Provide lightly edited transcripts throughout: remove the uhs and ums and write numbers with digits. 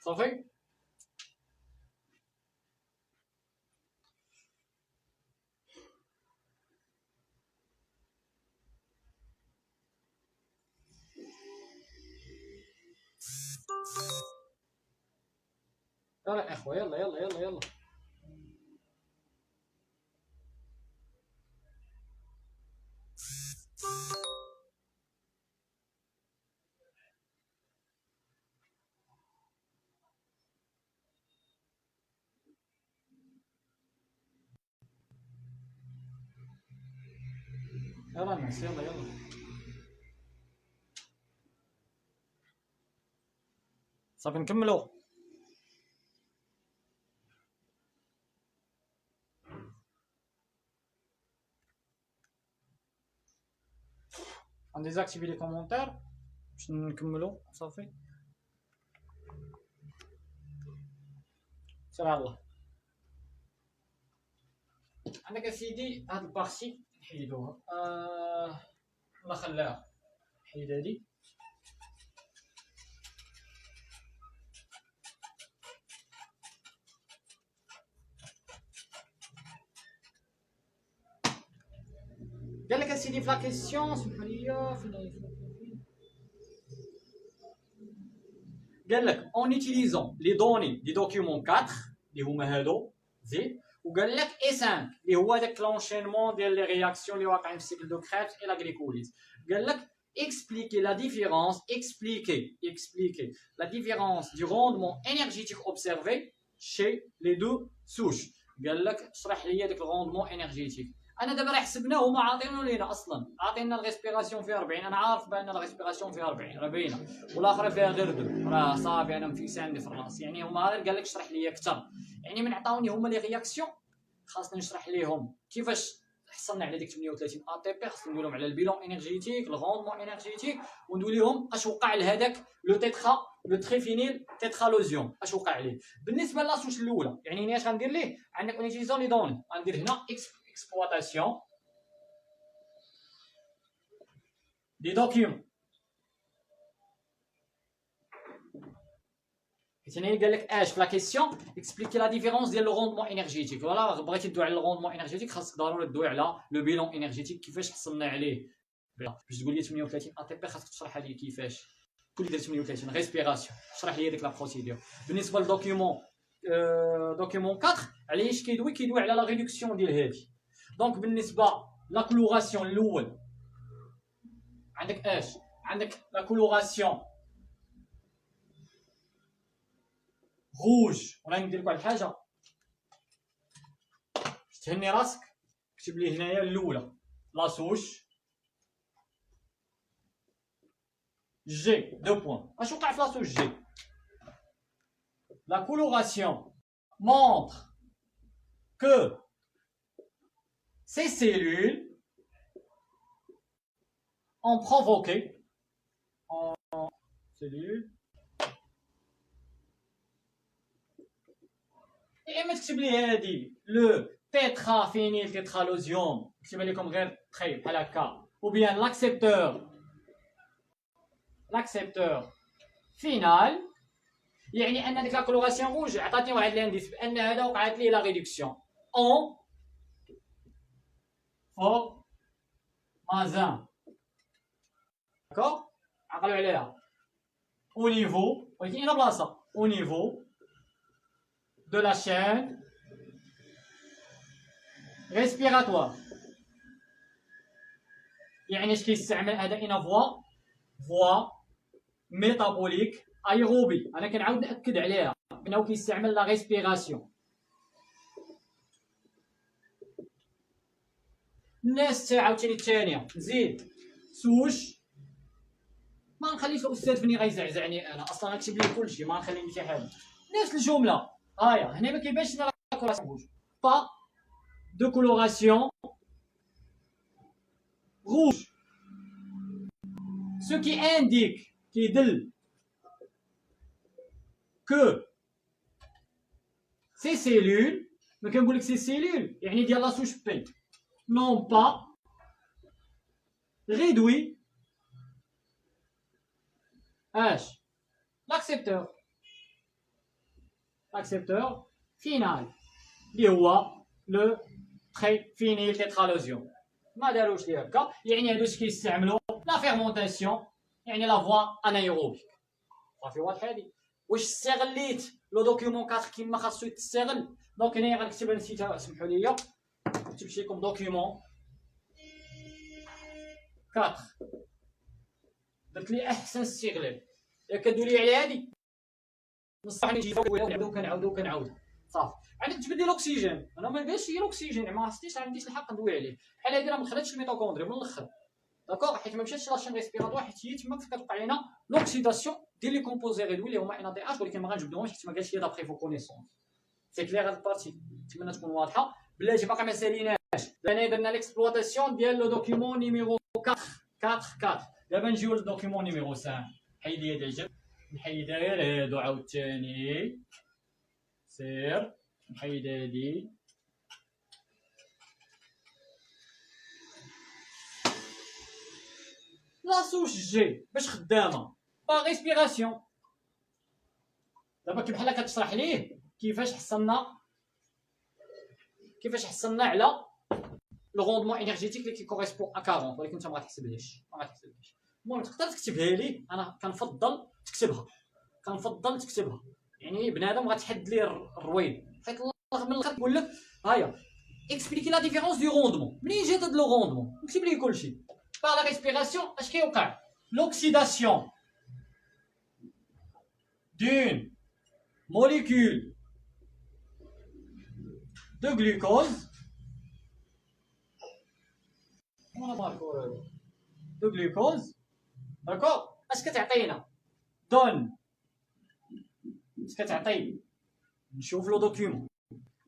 صافي. يلا اخوة، يلا يلا يلا يلا. يلا الناس، يلا يلا. صافي نكملو. غنديزاكتيفي لي كومونتير باش نكملو. صافي سير على الله. عندك اسيدي هاد البارتي نحيدوها، ولا خلاها، نحيد هادي. قالك اسيدي في لا كيسيون، سمحوا لي قالك اون utilisant لي دوني دي دوكيومون 4 اللي هما هادو زيد، وقال لك اي 5 اللي هو داك لونشينمون ديال لي رياكسيون اللي واقعين في السيكل دو كريبس اي لا غليكوليز. قال لك expliquer la différence, expliquer la différence du rendement énergétique observé chez les deux souches. قال لك اشرح لي داك الروندمون انرجيتيك. انا دابا راه حسبناه هما عاطينو لينا اصلا، عاطينا الريسبيراسيون فيها 40، انا عارف بان الريسبيراسيون فيها 40 راه باينه، والاخرى فيها غير 2 راه صافي انا مفيكس عندي في الراس. يعني هما غير قال لك اشرح لي اكثر، يعني من عطاوني هما لي رياكسيون خاصني نشرح ليهم كيفاش حصلنا على ديك 38 ا تي بي، خاصني ندير لهم على البيلون انرجيتيك، الروندمون انرجيتيك، وندوي لهم اش وقع لهذاك لو تيترا لو تريفينيل تيترالوزيوم اش وقع ليه. بالنسبه لاصوش الاولى يعني اش غندير ليه؟ عندك اونيتيزون لي دوني، غندير هنا اكسبلواتاسيون دي دوكيومون. ثاني قال لك اش في لا كيسيون اكسبليكي لا ديفيرونس ديال لو روندمون انرجيتيك. فوالا بغيتي تدوي على الروندمون انرجيتيك خاصك ضروري تدوي على لو بيلون انرجيتيك كيفاش حصلنا عليه. باش تقول لي 38 ا تي بي خاصك تشرح لي كيفاش كل دير 38 ريسبيراسيون، شرح لي ديك لا بروسيدور. بالنسبه للدوكيومون دوكيومون 4 علاش كيدوي على لا ريدكسيون ديال هادي. دونك بالنسبه لا كولوراسيون الاول عندك اش؟ عندك لا كولوراسيون روج. ولا ندير لك واحد الحاجه باش تهني راسك، كتب لي هنايا الاولى لا سوش جي دو بوان. اش وقع في لا سوش جي؟ لا كولوراسيون montre que ces cellules ont provoqué cellules. et ما تكتب لي هادي لو تيترا فينيل تيترالوزيوم، كتبها لكم غير تخي بحال هكا، ou bien l'accepteur final. يعني ان ديك لا كولوراسيون روج عطاتني واحد لانديس بان هذا وقعت ليه لا ريدكسيون اون فور مازان. داكوغ عقلوا عليها au niveau ولكن هنا بلاصه au niveau de la chaîne respiratoire. يعني اش كيستعمل هذا ان فوا ميتابوليك ايروبي. انا كنعاود ناكد عليها انه كيستعمل لا ريسبيراسيون. الناس تا عاوتاني الثانيه نزيد سوش. ما نخليش الاستاذ فني غيزعزعني، انا اصلا غنكتب ليه كلشي ما نخلي شي حاجه. نفس الجمله هايا هنا ما كيبانش لنا لا كولوراسيون روج، با دو كولوراسيون روج. ce qui indique كيدل que ces cellules ما كنقول لك ces cellules يعني ديال لا سوش بي n'ont pas réduit اش l'accepteur. الاكسبتور فينال اللي هو لو تري فينيل تيترالوزيوم. ما داروش ليه هكا، يعني هادوش كيستعملوا لا فيرمونتاسيون، يعني لا فوا انايروبيك. صافي واضح هادي. واش استغليت لو دوكيومون 4 كيما خاصو يتستغل؟ دونك هنايا غنكتب نسيتها، سمحوا لي كتبت لكم دوكيومون 4 درت لي احسن استغلال. ياك كدوي لي على هادي نصح نجي كنعاودو صافي. عندك تجبد لي الاكسجين، انا ما قالش لي الاكسجين، ما عرفتيش، ما عنديش الحق ندوي عليه. بحال هادي راه ما خداتش الميتوكوندري من الاخر، داكوغ، حيت ما مشاتش لاشين ريسبيراتوار، حيت هي تما كتوقع لينا لوكسيداسيون ديال لي كومبوزي ريدوي اللي هما ان ا دي اش، ولكن ما غنجبدوهمش حيت ما قالش لي دابخي فو كونيسونس. سي كلير هاد البارتي، نتمنى تكون واضحه. بلاتي باقي ما ساليناش، هنايا درنا ليكسبلوطاسيون ديال لو دوكيومون نيميرو 4. دابا نجيو للدوكيومون نيميرو 5. حيد لي هاد العجب، نحيد غير هادو عاوتاني، سير نحيد هادي. لاصوش جي باش خدامه با ريسبيراسيون. دابا كي بحال كتشرح ليه كيفاش حصلنا على لو روندمون انرجيتيك اللي كيكوريسبون ا 40، ولكن انت ما غتحسبهاش. المهم تقدر تكتبها لي، انا كنفضل تكتبها، يعني بنادم غتحد لي الرويد، حيت الله من الاخر كيقول لك هايا اكسبليكي لا ديفيرونس دو روندمون. منين جات هاد لو روندمون نكتب ليه كلشي. Par la respiration, اش كيوقع؟ l'oxydation d'une molécule de glucose d'accord. اش كتعطينا؟ دون اش كتعطي؟ نشوف لو دوكيومون.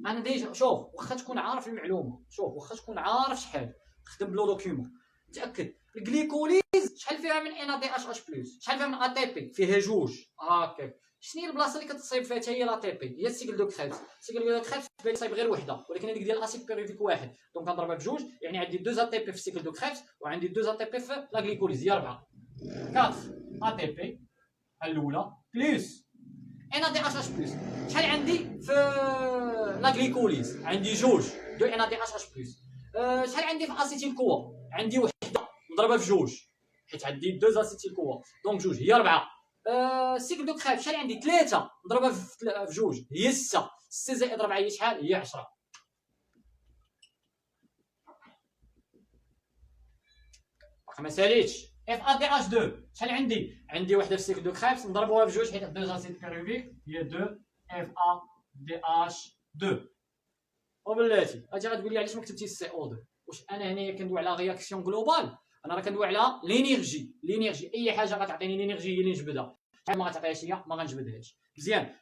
انا ديجا شوف، واخا تكون عارف المعلومه، واخا تكون عارف شحال خدم بلو دوكيومون، تاكد الجليكوليز شحال فيها من ان دي اش بلس، شحال فيها من ا تي بي؟ فيها جوج هكاك. شنو هي البلاصه اللي كتصايب فيها حتى هي لا تي بي؟ هي السيكل دو كريبس. السيكل دو كريبس بالي صايب غير وحده، ولكن هذيك ديال الاسيد بيريوديك واحد، دونك كنضربها بجوج، يعني عندي 2 ا تي بي في السيكل دو كريبس وعندي 2 ا تي بي في لا جليكوليز، هي 4 ا تي بي الاولى بلس ان دي اش بلس. شحال عندي في لا جليكوليز؟ عندي جوج، 2 ان دي اش بلس. شحال عندي في اسيتيل كوا؟ عندي وحده نضربها في جوج، حيت عندي 2 اسيتيل كوا، دونك جوج هي 4. السيكل دو كريب شحال عندي؟ 3 نضربها في جوج هي 6. 6 زائد 4 هي شحال؟ هي 10. ما ساليتش. اف ا دي اش 2 شحال عندي وحده في السيكل دو كريبس نضربوها في جوج، حيت 2 اسيد بيروفيك هي 2 اف ا دي اش 2. وبلاتي اجي غتقول لي علاش ما كتبتيش سي او 2؟ واش انا هنايا كندوي على رياكسيون جلوبال؟ انا راه كندوي على لينيرجي. اي حاجه غتعطيني لينيرجي هي اللي نجبدها، شحال ما غتعطيهاش هي ما غنجبدهاش. مزيان.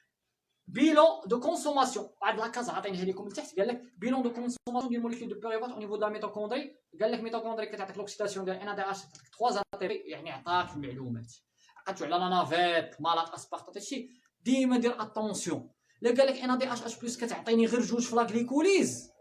بيلون دو كونسوماسيون، بعد لاكاز عاطينيها لكم لتحت، قال لك بيلون دو كونسوماسيون ديال موليكول دو بيريفات او نيفو دا ميتوكوندري. قال لك ميتوكوندري كتعطيك لوكسيداسيون ديال ان دي اش، تعطيك 3 اتيري، يعني عطاك المعلومات. عقدتو على لا نافيت مالات اسبارتات هادشي ديما دير اتونسيون. لا قال لك ان دي اش بلس كتعطيني غير جوج في لا جليكوليز،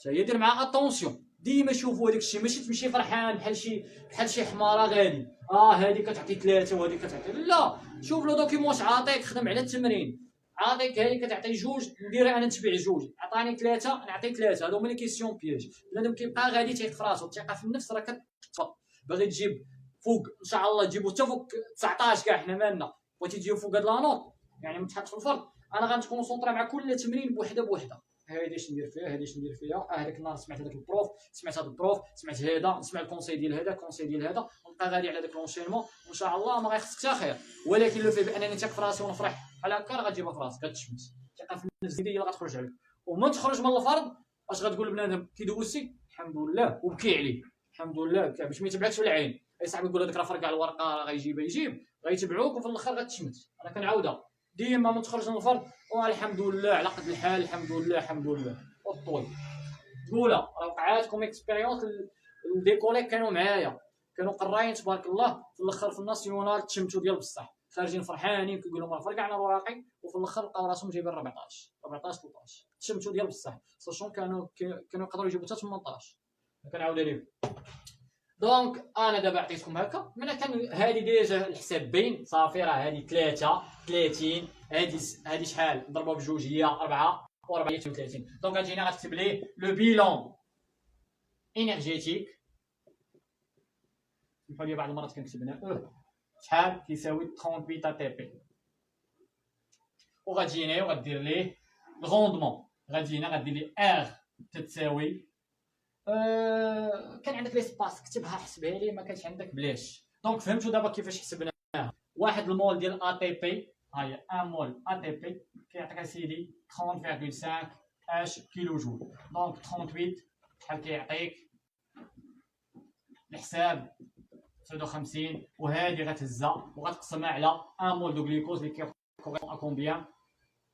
حتى هي دير معها اتونسيون. ديما شوفوا هذاك الشيء، ماشي تمشي فرحان بحال شي حماره غادي هذه كتعطي 3 وهذه كتعطي، لا، شوف لو دوكيومون عاطيك، خدم على التمرين. عاطيك هذه كتعطي جوج، نديرها انا نتبع جوج، عطاني 3 نعطي 3. هادو هما لي كيسيون بياج. بنادم كيبقى غادي تيق في راسو، الثقه في النفس راه كتطفى. باغي تجيب فوق ان شاء الله تجيبو حتى فوق 19 كاع، حنا مالنا. بغيتي تجيب فوق هاد لا نوط يعني متحط في الفرد، انا غنتكونسونطرا مع كل تمرين بوحده. هادي اش ندير فيها، هذاك النهار سمعت هذاك البروف، سمعت هذا البروف، سمعت هذا، نسمع الكونساي ديال هذا، الكونساي ديال هذا، ونبقى غادي على داك لونشينمون، وان شاء الله ما غيخصك حتى خير. ولكن لو في بانني نثق في راسي ونفرح بحال هكا راه غتجيبها في راسك، غتشمس. الثقه في النفس ديالي اللي غتخرج عليك، ومن تخرج من الفرض اش غتقول بنادم كيدوزتي الحمد لله وبكي عليه الحمد لله باش ما يتبعكش في العين. اي صاحبي يقول هذاك راه فرقع الورقه راه غيجيب غيتبعوك، وفي الاخر غتشمت. انا كنعاودها ديما من تخرج من الفرض والحمد لله على قد الحال، الحمد لله والطول. تقولها راه وقعاتكم اكسبيريونس. دي كوليك كانوا معايا، كانوا قرايين تبارك الله، في الاخر في الناسيونال تشمتوا ديال بصح، خارجين فرحانين كيقولوا ما فرقعنا الوراقي، وفي الاخر لقاو راسهم جايبين 14 13 تشمتوا ديال بصح. ساشون كانوا يقدروا يجيبوا حتى 18. كنعاودها لكم دونك انا دابا عطيتكم هكا، ملي كان هادي ديجا الحساب باين صافي، راه هادي 3 30، هادي شحال نضربها بجوج هي 4 و430. دونك غتجينا غتكتب ليه لو بيلون انرجيتيك، سمحوا لي بعض المرات كنكتب هنا شحال كيساوي 38 تي بي، وغتجيني وغدير ليه الغوندمون، غتجينا غدير ليه ار تتساوي كان عندك ليسباس كتبها حسبها لي، ما كانش عندك بلاش. دونك فهمتوا دابا كيفاش حسبناها. واحد المول ديال ا تي بي، ها هي ان مول ا تي بي كيعطيك اسيدي 30.5 اش كيلو جول. دونك 38 شحال كيعطيك الحساب 59، وهذه غتهزها وغتقسمها على ان مول دو غليكوز اللي كيكوريسبون ا كومبيان،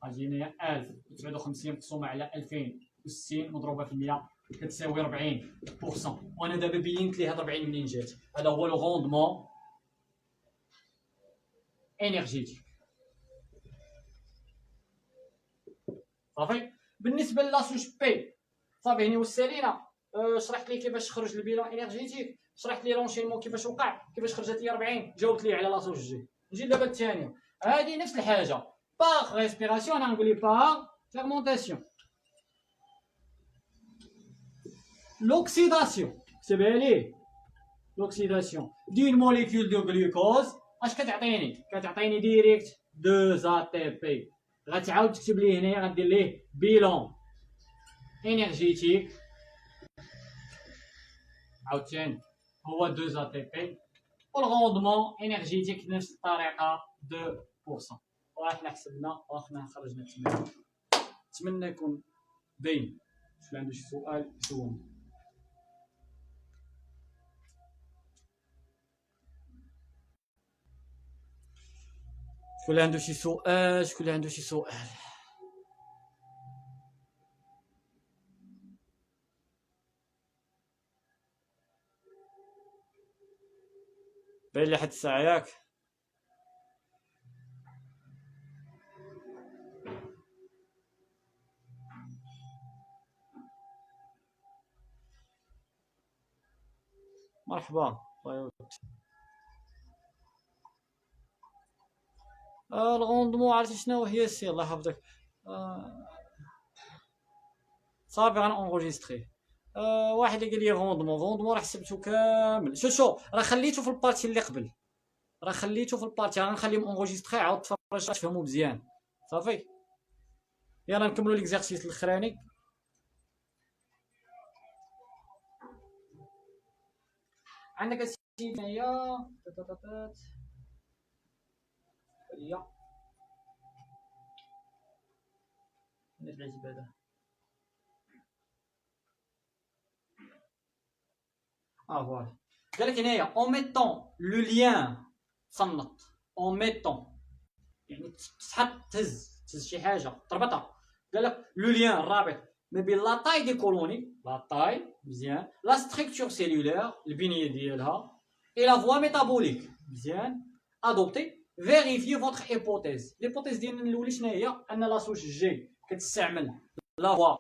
غتجيني 1059 مقسومه على 2060 مضروبه في 100 كتساوي 40%. وانا دابا بينت ليه هاد 40 منين جات. هذا هو لو روندمون انرجيتيك. صافي. بالنسبه لاسوش بي صافي هني وصل لينا. شرحت ليه كيفاش خرج البيلون انرجيتيك، شرحت ليه لونشينمون كيفاش وقع، كيفاش خرجت لي 40، جاوبت ليه على لاسوش جي. نجي دابا الثانيه، هذه نفس الحاجه باغ ريسبيراسيون، انا نقول ليه باغ فيرمونتاسيون. لوكسيداسيون كتبها ليه، لوكسيداسيون دين موليكول دو غلوكوز اش كتعطيني؟ كتعطيني ديريكت 2 ا تي بي. غتعاود تكتب ليه هنايا غدير ليه بيلون انرجيتيك عاوتاني هو 2 ا تي بي، والغوندمون انرجيتيك بنفس الطريقه 2%. وحنا حسبنا وحنا خرجنا التمرين. نتمنى يكون باين. شكون عنده شي سؤال يسولني. شكون عنده شي سؤال؟ شكون عنده شي سؤال؟ باين لحد الساعة ياك؟ مرحبا. الغوندمون عرفتي شنو هي السي؟ الله يحفظك. صافي غنونغوجيستري. واحد اللي قال لي غوندمون راه حسبته كامل. شو راه خليته في البارتي اللي قبل، راه خليته في البارتي، غنخليهم اونغوجيستري، عاود تفرج تفهموا مزيان. صافي يلا نكملوا ليكزارسيس الاخراني. عندك اسيدي هنايا هي العجبه. فوالا قال لك هنايا اون ميتون لو ليان تصنت، اون ميتون يعني تحط تهز شي حاجه تربطها. قال لك لو ليان الرابط ما بين لا طاي دي كولوني، لا طاي مزيان، لا ستركتور سيلولير البنيه ديالها، اي لا فوا ميتابوليك مزيان. ادوبتي فيريفي فوتر هيبوتيز. ليبوتيز ديالنا الاولى شنو هي؟ ان لاسوش جي كتستعمل لا فوا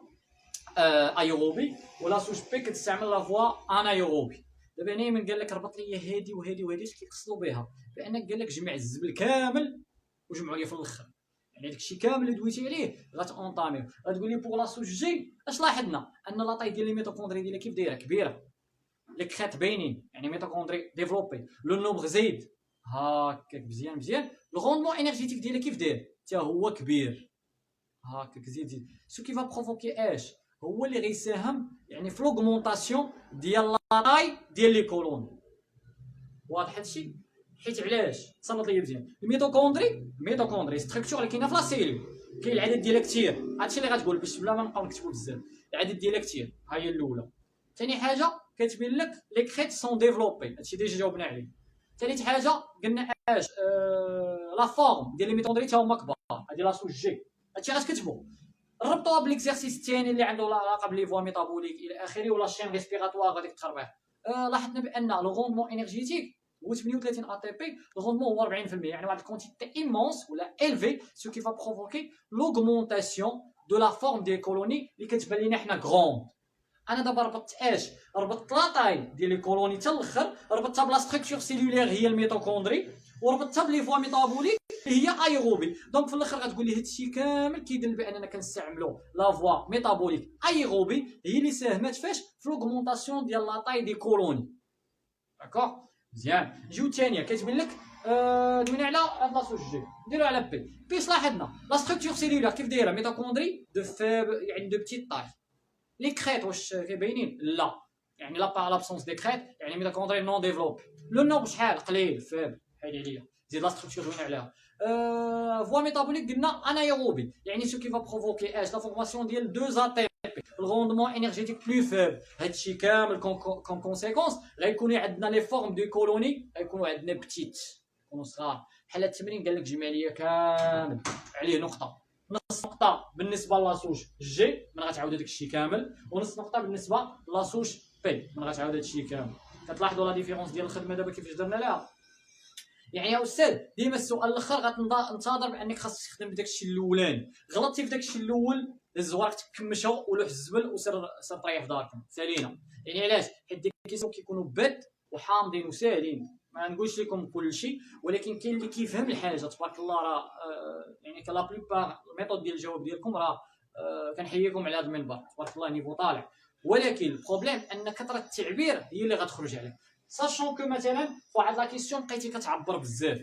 ايروبي، ولا سوش بي كتستعمل لا فوا انايروبي. دابا هنا من قال لك ربط لي هادي وهادي وهادي، اش كيقصدوا بها؟ بانك قال لك جمع الزبل كامل وجمعوا لي في الاخر، يعني داكشي كامل اللي دويتي عليه غتونطاميو. غتقول لي بوغ لا سوش جي اش لاحظنا؟ ان لا طاي ديال لي ميتوكوندري ديالها كيف دايره؟ كبيره، لي كريت باينين، يعني ميتوكوندري ديفلوبي، لو نومبر زايد هاكاك مزيان مزيان. الغوندمون انرجيتيك ديالها كيف داير؟ حتى هو كبير هاكاك زيد زيد. سو كي فا بروفوكي اش؟ هو اللي غيساهم يعني في لوغمونطاسيون ديال لا طاي ديال لي كولون. واضح هادشي؟ حيت علاش؟ تصنت ليا مزيان. الميتوكوندري ستركتور اللي كاينه في لا سيلول، كاين العدد ديالها كثير. هادشي اللي غتقول باش بلا ما نبقاو نكتبوا بزاف. العدد ديالها كثير، ها هي الاولى. ثاني حاجه كتبين لك لي كريت سون ديفلوبي، هادشي ديجا جاوبنا عليه. ثالث حاجه قلنا اش؟ لا فورم ديال الميتوكوندري تا هما كبار، هادي لا سوش جي. هادشي غتكتبوا. ربطوها بالاكزرسيس الثاني اللي عنده علاقه بلي فوا ميتابوليك الى اخره، ولا شين ريسبيراتوار غادي تخربيه. لاحظنا بان لو روندمون انرجيتيك هو 38 ا تي بي، لو روندمون هو 40%، يعني واحد الكونتيتي ايمونس ولا الفي، سو كي فا بروفوكي لوغمونطاسيون دو لا فورم دي كولوني اللي كتبان لينا حنا غروند. انا دابا ربطت اش؟ ربطت لاطاي ديال لي كولوني حتى الاخر، ربطتها بلا ستركتور سيلولير هي الميتوكوندري، وربطتها بلي فوا ميتابوليك هي ايروبي. دونك في الاخر غتقول لي هادشي كامل كيدل باننا كنستعملوا لا فوا ميتابوليك ايروبي هي اللي ساهمات فاش في لوغمونطاسيون ديال لاطاي دي كولوني. داكوغ مزيان. نجيو الثانيه كتبين لك دوينا على هاد لاصوص جي، نديرو على بي لاحظنا لا ستركتور سيلولير كيف دايره ميتوكوندري دو فيب يعني دو بتيت طاي. لي كريت واش كيبينين؟ لا، يعني لا بار لابسونس دي كريت يعني ميتوكوندري نون ديفلوبي. لو نومبر شحال؟ قليل فيب، حيد عليا. زيد لا ستركتور دوينا عليها. فوا ميتابوليك قلنا انايروبي يعني سو كي فا بروفوكي اش لا فورماسيون ديال دو زاتي الغوندمون انرجيتيك بلو فيب. هادشي كامل كون كونسيكونس غيكونوا عندنا لي فورم دو كولوني غيكونوا عندنا بتيت، يكونوا صغار. بحال هاد التمرين قال لك جمع ليا كامل عليه نقطه، نص نقطه بالنسبه لاصوش جي من غتعاود داك الشيء كامل، ونص نقطه بالنسبه لاصوش بي من غتعاود هاد الشيء كامل. كتلاحظوا لا ديفيرونس ديال الخدمه دابا كيفاش درنا لها؟ يعني يا استاذ ديما السؤال الاخر غتنتظر بانك خاصك تخدم بداك الشيء الاولاني، غلطتي في داك الشيء الاول هز ورقتك كمشها ولوح الزبل وسير طريح في داركم سالينا. يعني علاش؟ حيت ديك الكيسيون كيكونوا باد وحامضين وساهلين، ما نقولش لكم كل شيء ولكن كاين اللي كيفهم الحاجه تبارك الله. راه يعني كلا بليبار الميثود ديال الجواب ديالكم راه كنحييكم على هذا المنبر تبارك الله نيفو طالع. ولكن البروبليم ان كثره التعبير هي اللي غتخرج عليك. ساشون كو مثلا فواحد لا كيسيون بقيتي كتعبر بزاف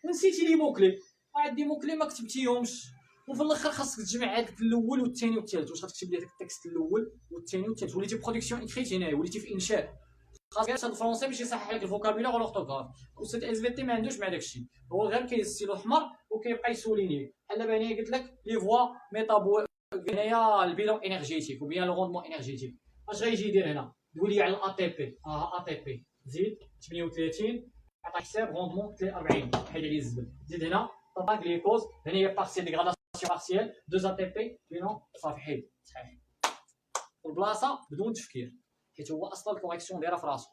ونسيتي لي موكلي، واحد دي موكلي ما كتبتيهمش، وفي الاخر خاصك تجمع هذاك الاول والثاني والثالث. واش غتكتب لي هذاك التكست الاول والثاني والثالث؟ وليتي برودكسيون اكريت هنايا، وليتي في انشاء. خاصك هذا الفرونسي باش يصحح لك الفوكابيلار والاورتوغراف. استاذ اس في تي ما عندوش مع داك الشيء، هو غير كيهز السيلو احمر وكيبقى يسوليني. بحال دابا هنايا قلت لك لي فوا ميتابو هنايا البيلون انرجيتيك وبيان لو روندمون انرجيتيك. اش غيجي يدير هنا؟ تقول لي على الاي تي بي. اي تي بي زيد 38 عطا حساب روندمون 40 حيد عليه الزبل. زيد هنا طبعا غليكوز هنايا بارسيال ديغراداسيون بارسيال 2 اي تي بي بينون صافي حيد صحيح. والبلاصه بدون تفكير حيت هو اصلا الكوريكسيون دايره في راسو.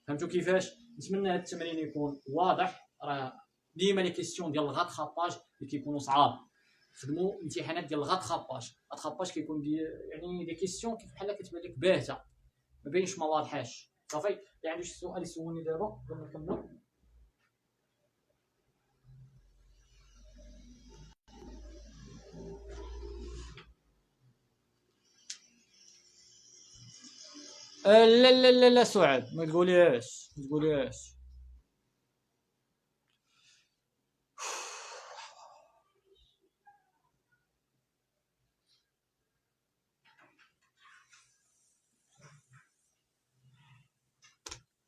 فهمتوا كيفاش؟ نتمنى هذا التمرين يكون واضح. راه ديما لي كيسيون ديال الغات خاباج اللي كيكونوا صعاب، خدموا امتحانات ديال الغات خاباج كيكون يعني دي كيسيون كيف بحال كتبان لك باهته ما بينش ما واضحاش. صافي اللي عنده شي سؤال يسولني دابا قبل ما نكملوا. لا لا لا لا سعاد ما تقوليهاش ما تقوليهاش.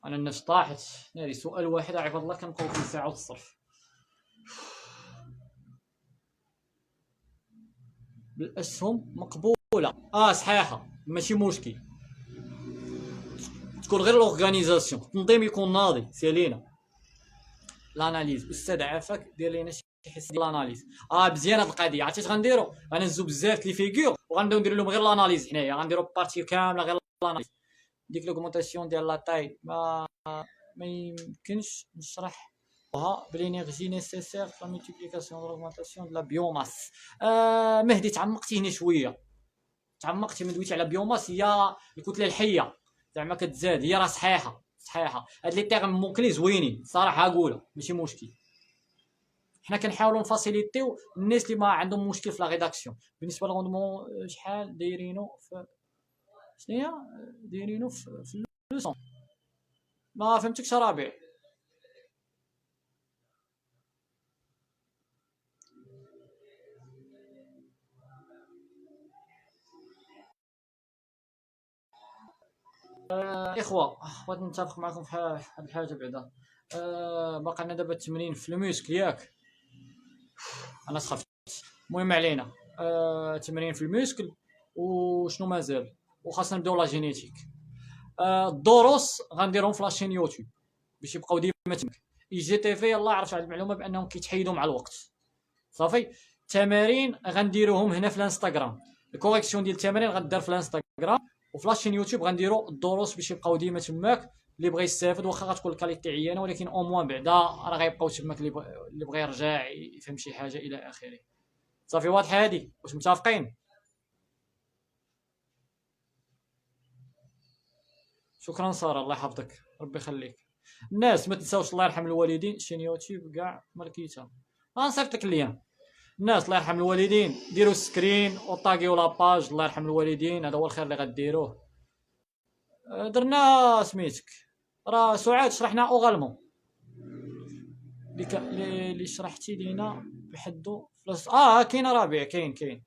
انا النفس طاحت ناري. سؤال واحد عباد الله كنبقاو فيه ساعه والصرف. بالاسهم مقبوله صحيحه ماشي مشكل، تكون غير لورغانيزاسيون التنظيم يكون ناضي سالينا. لاناليز استاذ عافاك دير لينا شي حس ديال لاناليز. مزيان هاد القضيه. عرفتي اش غنديرو؟ غنهزو بزاف لي فيغور وغنبداو نديرو لهم غير لاناليز. حنايا غنديرو بارتي كامله غير لاناليز. ديك لوغمونطاسيون ديال لا تاي ما يمكنش نشرحها بالانرجي نيسيسير لا مولتيبليكاسيون لوغمونطاسيون دو لا بيوماس. مهدي تعمقتي هنا شويه، تعمقتي من دويتي على بيوماس هي الكتله الحيه زعما كتزاد. هي راه صحيحه هاد لي تيرم موكلي زوينين صراحه نقولها ماشي مشكل. حنا كنحاولوا نفاسيليتيو الناس اللي ما عندهم مشكل في لا ريداكسيون. بالنسبه للغوندمون شحال دايرينو في شنو دايرينو في اللوسون؟ ما فهمتكش ربيع. اخوه بغيت نتفق معكم في هاد الحاجه بعدا. باقي لنا دابا التمرين في الميسك ياك. انا سخفت. المهم علينا تمرين في الميسكل وشنو مازال، وخاصنا نبداو لا جينيتيك. الدروس غنديرهم في لاشين يوتيوب باش يبقاو ديما تماك. اي جي تي في يلاه عرفت على المعلومه بانهم كيتحيدوا مع الوقت. صافي التمارين غنديروهم هنا في الانستغرام. الكوريكسيون ديال التمارين غدار في الانستغرام، وفي لاشين يوتيوب غنديروا الدروس باش يبقاو ديما تماك. اللي بغى يستافد واخا غتكون الكاليتي عيانه ولكن او موان بعدا راه غيبقاو تماك. اللي بغى يرجع يفهم شي حاجه الى اخره. صافي واضحه هادي؟ واش متفقين؟ شكرا ساره، الله يحفظك، ربي يخليك. الناس ما تنساوش الله يرحم الوالدين، شين يوتيوب كاع ماركيتا، غنصيفط لك اللين. الناس الله يرحم الوالدين ديروا سكرين وطاقيو لاباج الله يرحم الوالدين، هذا هو الخير اللي غديروه. درنا سميتك، راه سعاد شرحنا اوغالمون اللي شرحتي لينا بحدو فلاس. كاين ربيع، كاين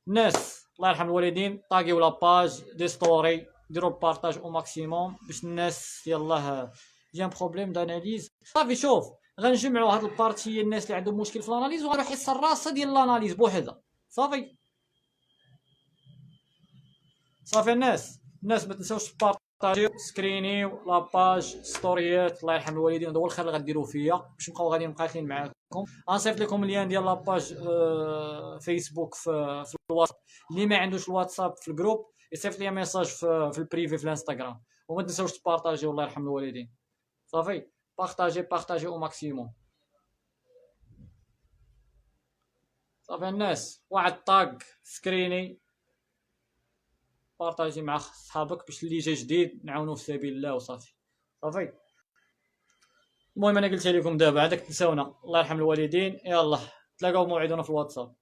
الناس الله يرحم الوالدين طاقيو لاباج دي ستوري، ديروا البارطاج او ماكسيموم باش الناس يلاه جا بروبليم داناليز. صافي شوف، غنجمعوا هاد البارتي الناس اللي عندهم مشكل في الاناليز وغنروح يحس الراسه ديال الاناليز بوحدها. صافي الناس ما تنساوش بارطاجيو سكرينيو لاباج ستوريات الله يرحم الوالدين، هذا هو الخير اللي غديروا فيا باش نبقاو غاديين مقاتلين معاكم. غنصيفط لكم اللين ديال لاباج فيسبوك في الواتساب، اللي ما عندوش الواتساب في الجروب يصيفط لي ميساج في البريفي في الانستغرام. وما تنساوش تبارطاجيو الله يرحم الوالدين. صافي بارطاجي او ماكسيموم. صافي الناس، واحد طاق سكريني بارطاجي مع صحابك باش اللي جا جديد نعاونوه في سبيل الله. وصافي المهم انا قلت لكم دابا، هذاك تنساونا الله يرحم الوالدين. يلا تلاقاو موعدنا في الواتساب.